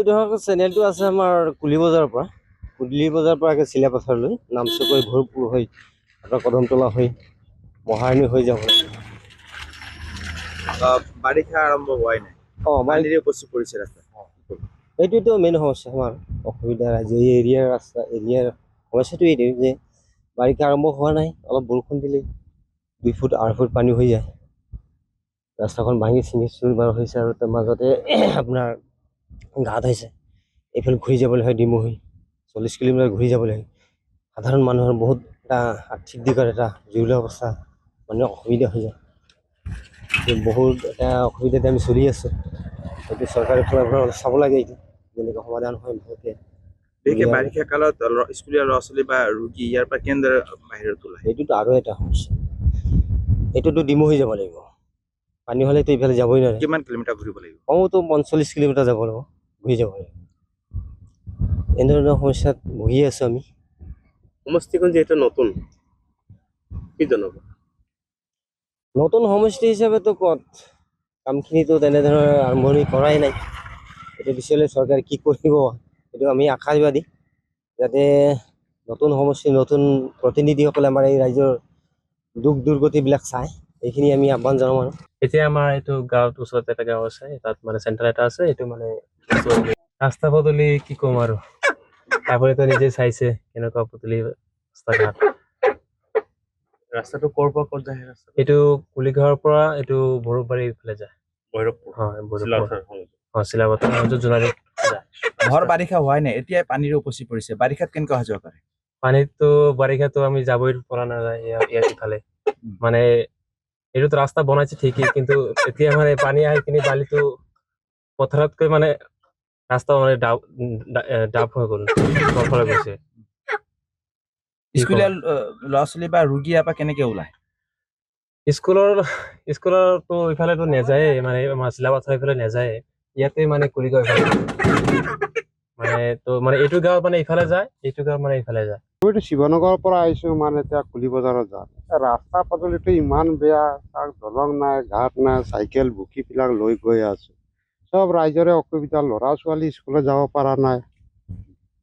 ধৰক চেনেলটো আছে আমাৰ কুলি বজাৰৰ পৰা চিলাপথাৰলৈ নামচুকৈ ভৰপূৰ হৈ কদমতলা হৈ মহাৰণী হৈ যাব। বাৰিষা আৰম্ভ হোৱাই নাই, পানীৰে উপচি পৰিছে ৰাস্তা। এইটোতো মেইন সমস্যা, আমাৰ অসুবিধা ৰাজ্য এই এৰিয়াৰ সমস্যাটো এইটোৱে যে বাৰিষা আৰম্ভ হোৱা নাই, অলপ বৰষুণ দিলেই 2 ফুট 8 ফুট পানী হৈ যায়। ৰাস্তাখন ভাঙি চিঙি চুৰমাৰ হৈছে আৰু তাৰ মাজতে আপোনাৰ ঘাট হৈছে। এইফালে ঘূৰি যাবলৈ হয় ডিমুহী 40 কিলোমিটাৰ ঘূৰি যাবলৈ হয়। সাধাৰণ মানুহৰ বহুত এটা আৰ্থিক দিশত এটা জৰুৰী অৱস্থা, মানুহৰ অসুবিধা হৈ যায়। বহুত এটা অসুবিধাতে আমি চলি আছোঁ। এইটো চৰকাৰে ফালৰ পৰা চাব লাগে, এইটো যেনেকৈ সমাধান হয় ভালকৈ। বিশেষকৈ বাৰিষা কালত স্কুলীয়া ল'ৰা ছোৱালী বা ৰোগী ইয়াৰ পৰা কেনেদৰে বাহিৰত ওলায়? সেইটোতো আৰু এটা সমস্যা, এইটোতো ডিমুহী যাব লাগিব। পানী হ'লেতো ইফালে যাবই নোৱাৰে। কিমান কিলোমিটাৰ ঘূৰিব লাগিব? কমতো 45 কিলোমিটাৰ যাব লাগিব, ঘূৰি যাব লাগিব। এনেধৰণৰ সমস্যাত ভুগি আছোঁ আমি। সমষ্টিখন যিহেতু নতুন, কি জনাব? নতুন সমষ্টি হিচাপেতো ক'ত কামখিনিতো তেনেধৰণে আৰম্ভণি কৰাই নাই। এইটো পিছলৈ চৰকাৰে কি কৰিব, এইটো আমি আশাবাদী যাতে নতুন সমষ্টি নতুন প্ৰতিনিধিসকলে আমাৰ এই ৰাজ্যৰ দুখ দুৰ্গতিবিলাক চায়, এইখিনি আমি আহ্বান জনাম। আৰু এতিয়া আমাৰ এইটো গাঁৱত ওচৰত এটা গাঁও আছে, তাত মানে চেণ্টাৰ এটা আছে। এইটো মানে ৰাস্তা পদূলি কি ক'ম আৰু, আপুনিতো নিজে চাইছে কেনেকুৱা পদূলি ৰাস্তা ঘাট। ৰাস্তাটো ক'ৰ পৰা ক'ত যায়? এইটো কুলিঘৰৰ পৰা এইটো বৰবাৰী ফালে যায়, ভৈৰৱপুৰ। চিলাপথাৰ জোনাৰী যায়। ভৰ বাৰিষা হোৱাই নাই, এতিয়াই পানীৰে উপচি পৰিছে। বাৰিষাত কেনেকুৱা অহা যোৱা কৰে? বাৰিষাতো আমি যাবই পৰা নাযায় ইয়াত ইফালে। মানে এইটোতো ৰাস্তা বনাইছে ঠিকেই, কিন্তু এতিয়া মানে পানী আহি কিনি বালিটো পথাৰতকৈ মানে ৰাস্তা মানে ডাব হৈ গ'ল, তলফালে গৈছে। স্কুলীয়া ল'ৰা ছোৱালী বা ৰোগী ইয়াৰ পৰা কেনেকে ওলায়? স্কুলৰতো ইফালেতো নাযায়, মানে আমাৰ চিলাপথাৰ ইফালে নাযায়, ইয়াতে মানে কুলিগাঁও মানে এইটো গাঁও মানে ইফালে যায়, এইটো গাঁও মানে ইফালে যায়। মইতো শিৱনগৰৰ পৰা আহিছোঁ, মানে এতিয়া কুলি বজাৰত যাম। ৰাস্তা পদূলিটো ইমান বেয়া, তাক দলং নাই, ঘাট নাই, চাইকেল বুকীবিলাক লৈ গৈ আছোঁ। চব ৰাইজৰে অসুবিধা, ল'ৰা ছোৱালী স্কুলত যাব পৰা নাই।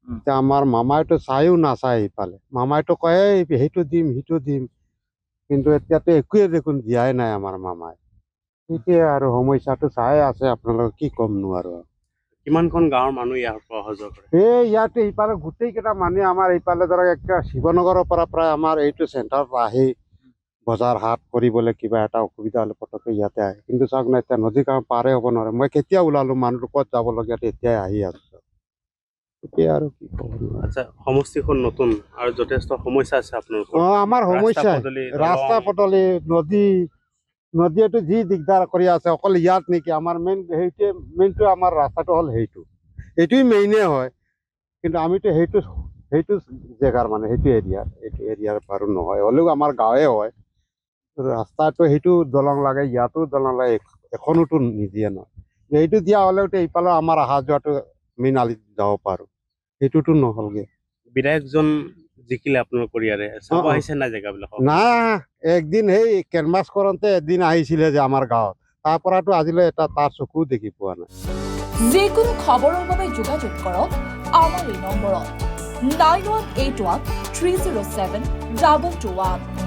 এতিয়া আমাৰ মামাইতো চায়ো নাচায়, ইফালে মামাইতো কয় সেইটো দিম সিটো দিম, কিন্তু এতিয়াতো একোৱে দেখোন দিয়াই নাই আমাৰ মামাই। সেইটোৱে আৰু সমস্যাটো চাই আছে, আপোনালোকে কি ক'ম নোৱাৰো। কিমানখন গাঁৱৰ মানুহ ইয়াৰ পৰা অহা যোৱা কৰে? ইয়াতে ইফালে গোটেইকেইটা মানুহ আমাৰ ইফালে ধৰক একটা শিৱনগৰৰ পৰা প্ৰায় আমাৰ এইটো চেণ্টাৰত আহি বজাৰ হাট কৰিবলৈ কিবা এটা অসুবিধা হ'লে পটককৈ ইয়াতে আহে। কিন্তু চাওক না, এতিয়া নদী গাঁও পাৰে হ'ব নোৱাৰে। মই কেতিয়া ওলালো, মানুহটো ক'ত যাবলগীয়া, এতিয়াই আহি আছো। এতিয়া আৰু কি ক'ব। আচ্ছা, সমষ্টিখন নতুন আৰু যথেষ্ট সমস্যা আছে আপোনালোকৰ? আমাৰ সমস্যা ৰাস্তা পদূলি, নদীয়েতো যি দিগদাৰ কৰি আছে, অকল ইয়াত নেকি? আমাৰ মেইনটো আমাৰ ৰাস্তাটো হ'ল এইটোৱেই মেইনে হয়, কিন্তু আমিতো সেইটো জেগাৰ মানে এইটো এৰিয়াৰ বাৰু নহয়, হ'লেও আমাৰ গাঁৱে হয়। ৰাস্তাটো সেইটো দলং লাগে, ইয়াতো দলং লাগে, এখনোতো নিদিয়ে নহয়। এইটো দিয়া হ'লেওতো এইফালে আমাৰ অহা যোৱাটো মেইন আলিত যাব পাৰোঁ, সেইটোতো নহ'লগে। বিধায়কজন জিকিলে আপোনালোকৰ ইয়াৰে, চাব আহিছে নাই জেগাবিলাক? নাই, একদিন সেই কেনভাছ কৰোঁতে এদিন আহিছিলে যে আমাৰ গাঁৱত, তাৰ পৰাতো আজিলৈ তাৰ চকু দেখি পোৱা নাই। যিকোনো খবৰৰ বাবে যোগাযোগ কৰক আমাৰ এই নম্বৰত 9181 307 2221।